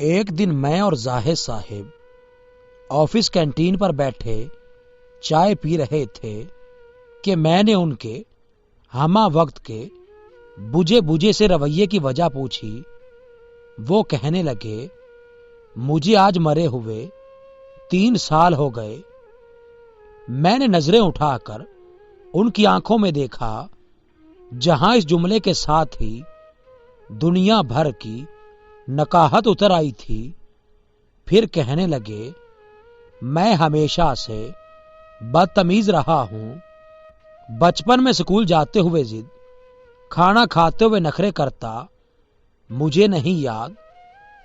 ایک دن میں اور زاہد صاحب آفس کینٹین پر بیٹھے چائے پی رہے تھے کہ میں نے ان کے ہمہ وقت کے بجھے بجھے سے رویے کی وجہ پوچھی۔ وہ کہنے لگے، مجھے آج مرے ہوئے 3 سال ہو گئے۔ میں نے نظریں اٹھا کر ان کی آنکھوں میں دیکھا، جہاں اس جملے کے ساتھ ہی دنیا بھر کی نقاہت اتر آئی تھی۔ پھر کہنے لگے، میں ہمیشہ سے بدتمیز رہا ہوں۔ بچپن میں اسکول جاتے ہوئے ضد، کھانا کھاتے ہوئے نخرے کرتا۔ مجھے نہیں یاد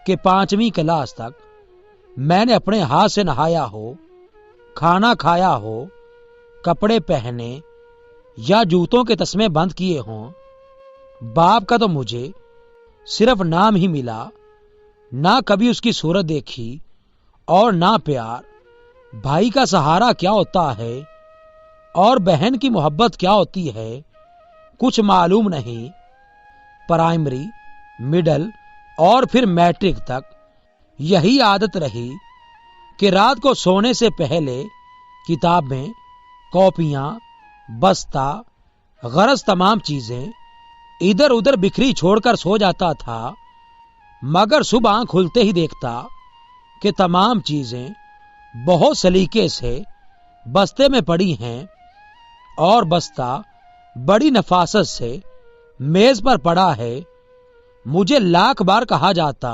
کہ 5ویں کلاس تک میں نے اپنے ہاتھ سے نہایا ہو، کھانا کھایا ہو، کپڑے پہنے یا جوتوں کے تسمے بند کیے ہوں۔ باپ کا تو مجھے صرف نام ہی ملا، نہ کبھی اس کی صورت دیکھی اور نہ پیار۔ بھائی کا سہارا کیا ہوتا ہے اور بہن کی محبت کیا ہوتی ہے کچھ معلوم نہیں۔ پرائمری، مڈل اور پھر میٹرک تک یہی عادت رہی کہ رات کو سونے سے پہلے کتابیں، کاپیاں، بستہ، غرض تمام چیزیں ادھر ادھر بکھری چھوڑ کر سو جاتا تھا، مگر صبح آنکھ کھلتے ہی دیکھتا کہ تمام چیزیں بہت سلیقے سے بستے میں پڑی ہیں اور بستہ بڑی نفاست سے میز پر پڑا ہے۔ مجھے لاکھ بار کہا جاتا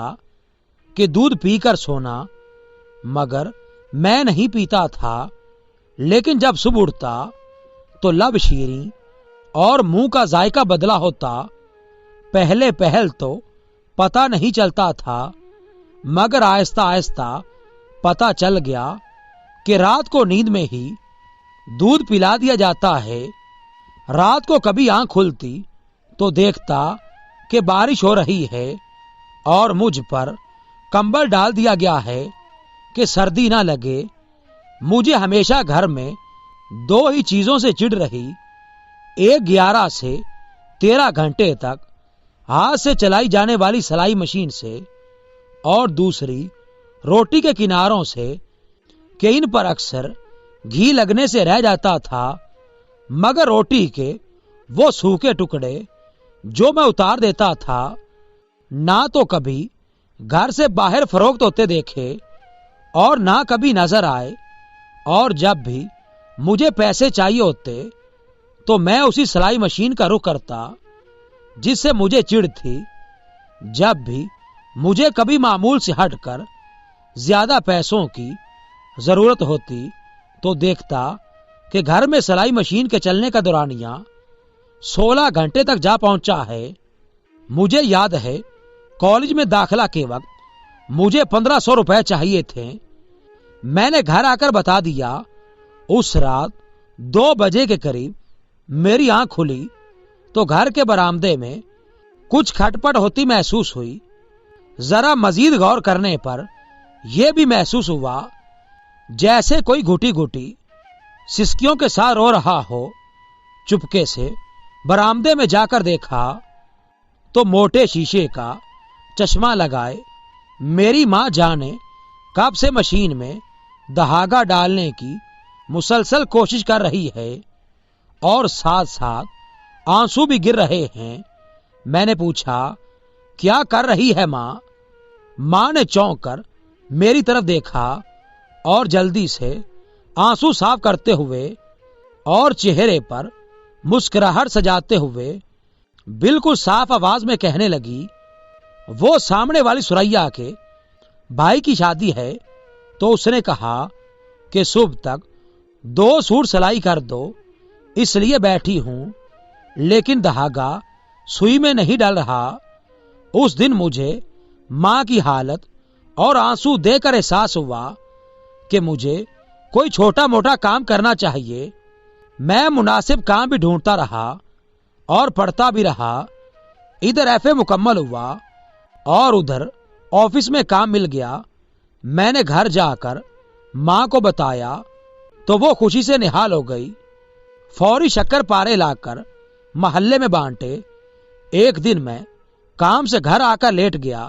کہ دودھ پی کر سونا، مگر میں نہیں پیتا تھا۔ لیکن جب صبح اٹھتا تو لب شیریں اور منہ کا ذائقہ بدلا ہوتا۔ پہلے پہل تو پتہ نہیں چلتا تھا، مگر آہستہ آہستہ پتہ چل گیا کہ رات کو نیند میں ہی دودھ پلا دیا جاتا ہے۔ رات کو کبھی آنکھ کھلتی تو دیکھتا کہ بارش ہو رہی ہے اور مجھ پر کمبل ڈال دیا گیا ہے کہ سردی نہ لگے۔ مجھے ہمیشہ گھر میں 2 ہی چیزوں سے چڑ رہی، ایک 11 سے 13 گھنٹے تک ہاتھ سے چلائی جانے والی سلائی مشین سے، اور دوسری روٹی کے کناروں سے کہ ان پر اکثر گھی لگنے سے رہ جاتا تھا، مگر روٹی کے وہ سوکھے ٹکڑے جو میں اتار دیتا تھا نہ تو کبھی گھر سے باہر فروخت ہوتے دیکھے اور نہ کبھی نظر آئے۔ اور جب بھی مجھے پیسے چاہیے ہوتے تو میں اسی سلائی مشین کا رخ کرتا جس سے مجھے چڑ تھی۔ جب بھی مجھے کبھی معمول سے ہٹ کر زیادہ پیسوں کی ضرورت ہوتی تو دیکھتا کہ گھر میں سلائی مشین کے چلنے کا دورانیہ 16 گھنٹے تک جا پہنچا ہے۔ مجھے یاد ہے کالج میں داخلہ کے وقت مجھے 1500 روپے چاہیے تھے۔ میں نے گھر آ کر بتا دیا۔ اس رات 2 بجے کے قریب میری آنکھ کھلی تو گھر کے برآمدے میں کچھ کھٹپٹ ہوتی محسوس ہوئی۔ ذرا مزید غور کرنے پر یہ بھی محسوس ہوا جیسے کوئی گھٹی گھٹی سسکیوں کے ساتھ رو رہا ہو۔ چپکے سے برآمدے میں جا کر دیکھا تو موٹے شیشے کا چشمہ لگائے میری ماں جانے کب سے مشین میں دہاگا ڈالنے کی مسلسل کوشش کر رہی ہے اور ساتھ ساتھ آنسو بھی گر رہے ہیں۔ میں نے پوچھا، کیا کر رہی ہے ماں؟ ماں نے چونک کر میری طرف دیکھا اور جلدی سے آنسو صاف کرتے ہوئے اور چہرے پر مسکراہٹ سجاتے ہوئے بالکل صاف آواز میں کہنے لگی، وہ سامنے والی سریا کے بھائی کی شادی ہے تو اس نے کہا کہ صبح تک 2 سوٹ سلائی کر دو، اس لیے بیٹھی ہوں، لیکن دہاگا سوئی میں نہیں ڈل رہا۔ اس دن مجھے ماں کی حالت اور آنسو دے کر احساس ہوا کہ مجھے کوئی چھوٹا موٹا کام کرنا چاہیے۔ میں مناسب کام بھی ڈھونڈتا رہا اور پڑھتا بھی رہا۔ ادھر ایف اے مکمل ہوا اور ادھر آفس میں کام مل گیا۔ میں نے گھر جا کر ماں کو بتایا تو وہ خوشی سے نہال ہو گئی۔ فوری شکر پارے لا کر محلے میں بانٹے۔ ایک دن میں کام سے گھر آ کر لیٹ گیا۔